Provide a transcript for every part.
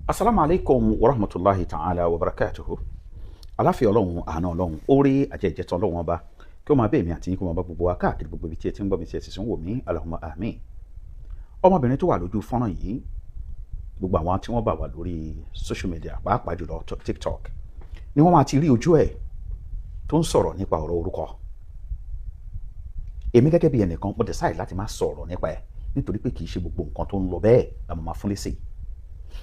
Assalamu alaikum wa rahmatullahi ta'ala wa barakatuhu. Aláfíà Ọlọ́run, àánú Ọlọ́run, oore àjẹjẹtàn Ọlọ́run ọba kí ó máa bẹ̀ mí àti yín kó máa bá gbogbo wa káàkiri gbogbo ibi tí ẹ ti ń gbọ́ mi tí ẹ sì ń wò mí, Allahumma àmín. Ọmọbìnrin tó wà lójú fọ́nrán yìí, gbogbo àwọn tí wọ́n bá wà lórí social media pàápàá jùlọ TikTok ni wọ́n máa ti rí ojú ẹ̀ tó ń sọ̀rọ̀ nípa ọ̀rọ̀ orúkọ. Èmi gẹ́gẹ́ bí ẹnìkan mo decide láti má sọ̀rọ̀ nípa ẹ̀ nítorí pé kì í ṣe gbogbo nǹkan tó ń lọ bẹ́ẹ̀ la máa fún lésì.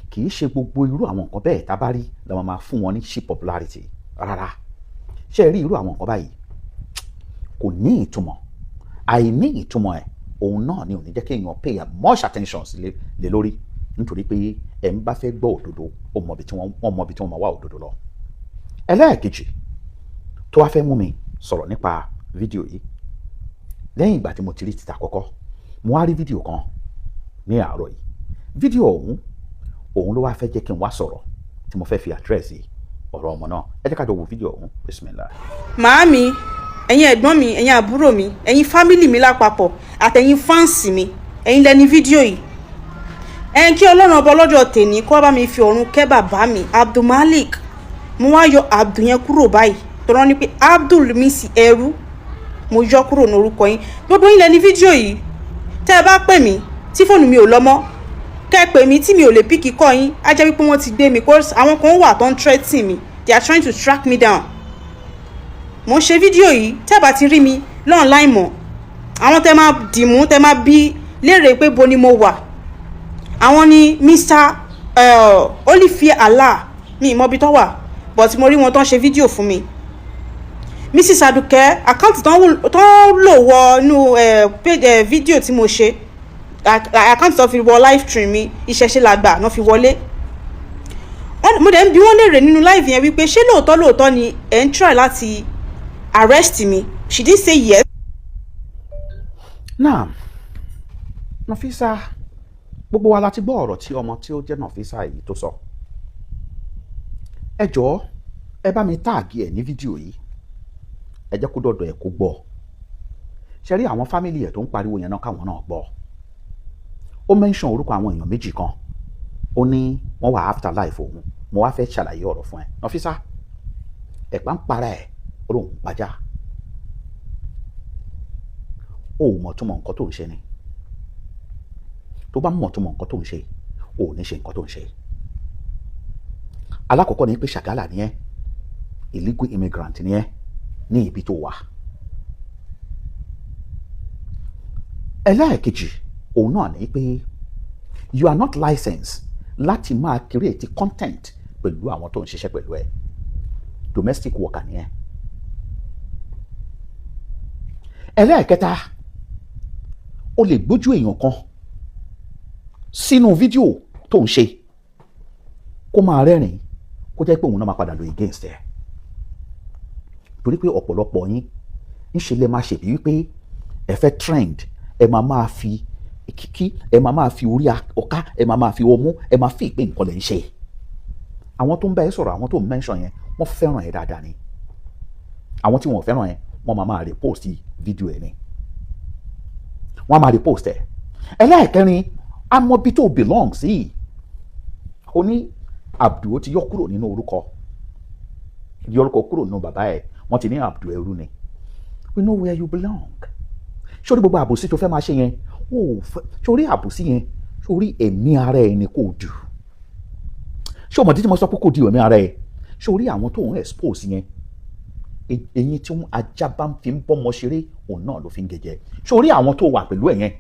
Kì í ṣe gbogbo irú àwọn nǹkan bẹ́ẹ̀ tá bá rí la máa fún wọn ní cheap popularity rárá. Ṣé ẹ rí irú àwọn nǹkan báyìí kò ní ìtumọ̀, àìní ìtumọ̀ ẹ̀ òun náà ni ò ní jẹ́ kí èèyàn pay much attention lé lórí nítorí pé ẹ̀ ń bá fẹ́ gbọ́ òdodo ó mọ ibi tí wọ́n máa wá òdodo lọ. Ẹlẹ́ẹ̀kejì tó wá fẹ́ mú mi sọ̀rọ̀ nípa fídíò yìí lẹ́yìn ìgbà tí mo ti rí títà àkọ́kọ́ mo wá rí fídíò kan ní àárọ̀ yìí. Fídíò òun ló wá fẹ́ jẹ́ kí n wá sọ̀rọ̀ tí mo fẹ́ fi àdírẹ́sì ọ̀rọ̀ ọmọ náà. Ẹ jẹ́ ká jọ wo fídíò ọ̀hún. Bismillah. Màámi, ẹ̀yin ẹ̀gbọ́n mi, ẹ̀yin àbúrò mi, ẹ̀yin fámìlì mi lápapọ̀ àtẹ̀yin fáǹsì mi, ẹ̀yin lẹni fídíò yìí. Kí Ọlọ́run ọba ọlọ́jọ́ tèmi kó bá mi fi ọ̀run kẹ́ bàbá mi Abdulmalik. Mo wá yọ Abdul yẹn kúrò báyìí tó rán ni pé Abdul mi sí ẹrú, mo yọ kúrò ní orúkọ yín. Gbogbo yín lẹni fídíò yìí. Tẹ́ ẹ bá pè mí tí fóònù mi ò lọ mọ́, kẹ́ pè mí tí mi ò lè píkì kọ́ yín, á jẹ́ wípé wọ́n ti gbé mi course àwọn kan wà tó ń threaten mi. They are trying to track me down. Mo ṣe fídíò yìí tẹ́ bá ti rí mi online mọ́. Àwọn tẹ́ máa dìmú, tẹ́ máa bí léèrè pé bo ni mo wà. Àwọn ni Mr. Olifia Allah, mi mọ bí tó wà, but mo rí wọn tó ń ṣe fídíò fún mi. Mrs. Aduke, àkáǹtì tó ń lò wọ inú page fídíò tí mo ṣe, àkáǹtì tó fi wọ live stream mi, Ìṣẹ̀ṣe làgbà náà fi wọlé. Mo dẹ̀ ń bi wọ́n léèrè nínú live yẹn wípé ṣé lóòótọ́ ni ẹ̀ ń try láti arrest me. She did say yes. Náà Nafisa, gbogbo wa la ti gbọ́ ọ̀rọ̀ tí ọmọ tí ó jẹ́ Nafisa yìí tó sọ. Ẹ jọ̀ọ́ ẹ bá mi táàgì ẹ̀ ní fídíò yìí, ẹ jẹ́ kó dọ̀dọ̀ ẹ̀ kó gbọ́. Ṣe rí àwọn fámìlì ẹ̀ tó ń pariwo yẹn náà káwọn náà gbọ́. Ó mention orúkọ àwọn èèyàn méjì kan, ó ní wọ́n wà after life òun. Mo wá fẹ́ ṣàlàyé ọ̀rọ̀ fún ẹ. Nafisa, ẹ̀pà ń para ẹ̀ olóhùn pàjá. Ó mọ̀ túmọ̀ nǹkan tó ń ṣe ni. Tó bá mọ̀ túmọ̀ nǹkan tó ń ṣe, ó ní ṣe nǹkan tó ń ṣe. Alákọ̀ọ́kọ́ ni pé ṣàgálà ni ẹ́, illegal immigrant ni ẹ́ ní ibi tó wà. Ẹlẹ́ẹ̀kejì òun náà ni pé you are not licensed láti máa create content pẹ̀lú àwọn tó ń ṣiṣẹ́ pẹ̀lú ẹ̀. Domestic worker ni ẹ́. Ẹlẹ́ẹ̀kẹta, o lè gbójú èèyàn kan sínú fídíò tó ń ṣe kó máa rẹ́rìn kó jẹ́ pé òun náà máa padà lò against ẹ̀. Torí pé ọ̀pọ̀lọpọ̀ yín ńṣe lè máa ṣèbí wípé ẹ fẹ́ trend, ẹ máa fi kíkí, ẹ máa fi orí ọ̀ká, ẹ máa fi ọmú, ẹ máa fi ìpín nǹkan lè ń ṣe. Àwọn tó ń bá ẹ sọ̀rọ̀, àwọn tó ń mention yẹn, wọ́n fẹ́ràn ẹ dáadáa ni. Àwọn tí wọ́n fẹ́ràn ẹ, wọ́n máa repost fídíò ẹ ni. Wọ́n máa repost ẹ. Ẹlẹ́ẹ̀kẹrin, amọ̀bí tó belong sí. Ó ní Abdul ti yọ kúrò nínú orúkọ. Yọ orúkọ kúrò nínú bàbá ẹ, wọ́n ti ní Abdul ẹrú ni. We know where you belong. Sórí gbogbo àbòsí tó fẹ́ máa ṣe yẹn, sórí àbòsí yẹn, sórí ẹ̀mí ara ẹ ni kò dù. Ṣé ọmọdé tí mo sọ pé kò di ẹ̀mí ara ẹ? Sórí àwọn tó ń expose yẹn, eyín tí ajá bá fi ń bọ́mọ ṣeré òun náà ló fi ń gẹ̀jẹ̀. Sórí àwọn tó wà pẹ̀lú ẹ̀ yẹn,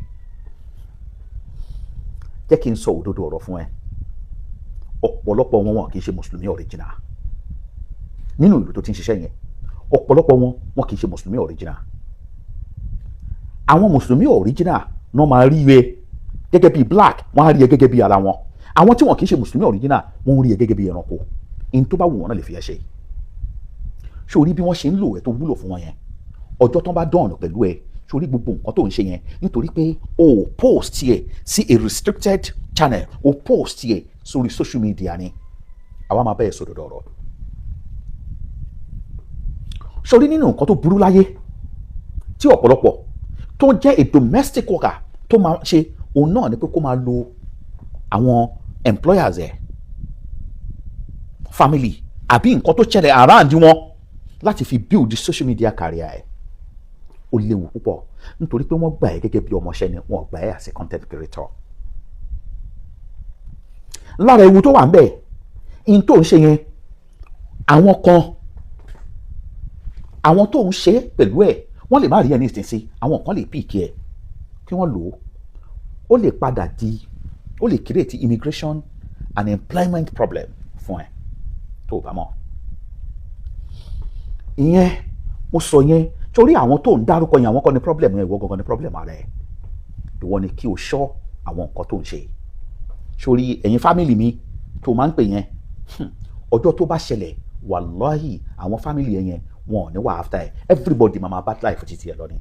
jẹ́ kí n sọ òdodo ọ̀rọ̀ fún ẹ. Ọ̀pọ̀lọpọ̀ wọn kì í ṣe mùsùlùmí original. Nínú ìlú tó ti ń ṣiṣẹ́ yẹn, ọ̀pọ̀lọpọ̀ wọn kì í ṣe mùsùlùmí original. Àwọn mùsùlùmí original náà máa rí ẹ gẹ́gẹ́ bí black, wọ́n á rí ẹ gẹ́gẹ́ bí ara wọn. Àwọn tí wọn kì í ṣe mùsùlùmí original, wọ́n rí ẹ gẹ́gẹ́ bí ẹranko. In tó bá wù wọ́n náà lè fi ẹ ṣe. Sórí bí wọ́n ṣe ń lò ẹ tó wúlò fún wọn yẹn, ọjọ́ tán bá dọ̀nà pẹ̀lú ẹ, sórí gbogbo nǹkan tó ń ṣe yẹn, nítorí pé o post yẹ sí a restricted channel, o post yẹ sórí social media ni. Àwa máa bẹ́ẹ̀ sọ̀rọ̀ dọ̀rọ̀. Sórí nínú nǹkan tó burú láyé tí ọ̀pọ̀lọpọ̀ tó jẹ́ a domestic worker tó máa ṣe òun náà ni pé kó máa lo àwọn employers ẹ̀ family àbí nǹkan tó ṣẹlẹ̀ around wọn láti fi build the social media career ẹ̀ ó léwu púpọ̀ nítorí pé wọ́n gbà ẹ́ gẹ́gẹ́ bí ọmọọṣẹ́ ni wọ́n gbà ẹ́ as a content creator. lára ewu tó wà ń bẹ̀ in tó ń ṣe yẹn àwọn tó ń ṣe pẹ̀lú ẹ̀ wọ́n lè má rí ẹni ìsinsìn àwọn kan lè píìkì ẹ̀ kí wọ́n lò ó lè padà ó lè create immigration and employment problem fún ẹ tó o bá mọ̀. ìyẹn mo sọ yẹn torí àwọn tó ń dárúkọ yẹn àwọn kan ní problem yẹn ìwọ gangan ní problem rẹ ìwọ ni kí o ṣọ́ àwọn nǹkan tó ń ṣe sórí ẹ̀yin family mi tó máa ń pè yẹn ọjọ́ tó bá ṣẹlẹ̀ wàláhì àwọn family yẹn wọn ò ní wà after ẹ everybody mama bad life títí ẹ lọ ni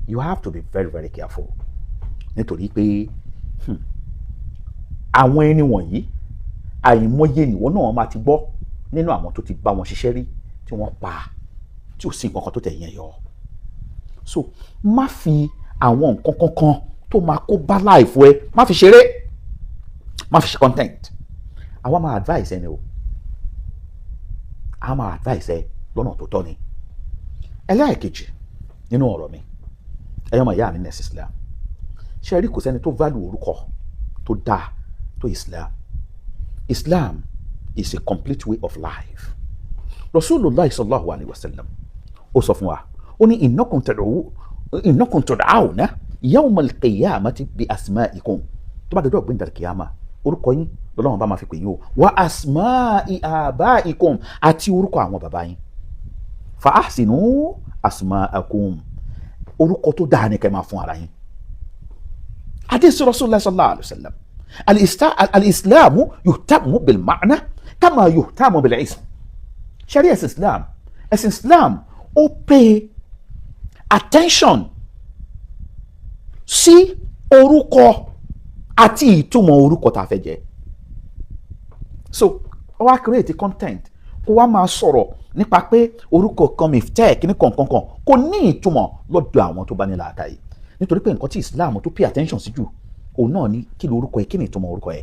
you have to be very very careful nítorí pé àwọn ẹni wọ̀nyí àìmọye nìwọ náà máa ti gbọ́ nínú àwọn tó ti bá wọn ṣiṣẹ́ rí tí wọ́n pa tí ò sí nǹkan kan tó tẹ̀ yẹn yọ so má fi àwọn nǹkan kankan tó máa kó bá life ẹ má fi ṣeré má fi ṣe content àwa máa advice ẹni o àwa máa advice ẹ lọ́nà tó tọ́ ni ẹlẹ́ẹ̀kejì nínú ọ̀rọ̀ mi ẹ̀yọ́ máa yá mi nẹ́ẹ̀sì Islam ṣe rí kò sẹ́ni tó value orúkọ tó dáa tó Islam is a complete way of life. Rasulullah sallallahu alayhi wa sallam ó sọ fún wa ó ní innakum tud'awna yawma al-qiyamati bi asma'ikum tó bá dọjọ́ ọ̀gbìn dàlkìyàmà orúkọ yín lọ́lọ́run bá máa fi pè yín o wa asma'i aba'ikum àti orúkọ àwọn bàbá yín fa ahsinu asma'akum orúkọ tó dáa ní kẹ́ máa fún ara yín. hadith Rasulullah sallallahu alayhi wa sallam al-islamu yuhtamu bil ma'na kama yuhtamu bil ism. Sharia ẹ̀sìn Islam ó pay attention sí orúkọ àti ìtumọ̀ orúkọ tá a fẹ́ jẹ́. So ó wá create content kó wá máa sọ̀rọ̀ nípa pé orúkọ kan Miftah kíní kankan kò ní ìtumọ̀ lọ́dọ̀ àwọn tó bá ní làákàyè nítorí pé nǹkan tí Islam tó pay attention sí jù òun náà ní kí lorúkọ ẹ kí ni ìtumọ̀ orúkọ ẹ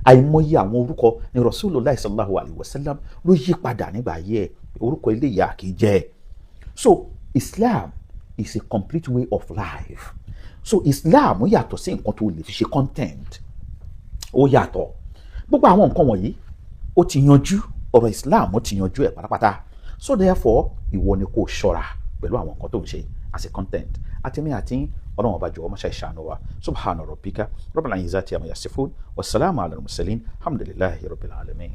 àìmọye àwọn orúkọ ní Rasulullah sallallahu alayhi wa sallam ló yí padà nígbà ayé ẹ orúkọ eléyà kì í jẹ́. So Islam is a complete way of life. So Islam yàtọ̀ sí nǹkan tó lè fi ṣe content ó yàtọ̀ gbogbo àwọn nǹkan wọ̀nyí ó ti yanjú ọ̀rọ̀ Islam ó ti yanjú ẹ̀ pátápátá so therefore ìwọ ni kò ṣọ́ra pẹ̀lú àwọn nǹkan tó ń ṣe as a content àti mi àti ọlọ́run ọba jọ̀wọ́ máṣe ìṣàánú wa subhana rabbika rabbil izzati amma yasifun wassalamu ala al-mursalin alhamdulillahi rabbil alamin.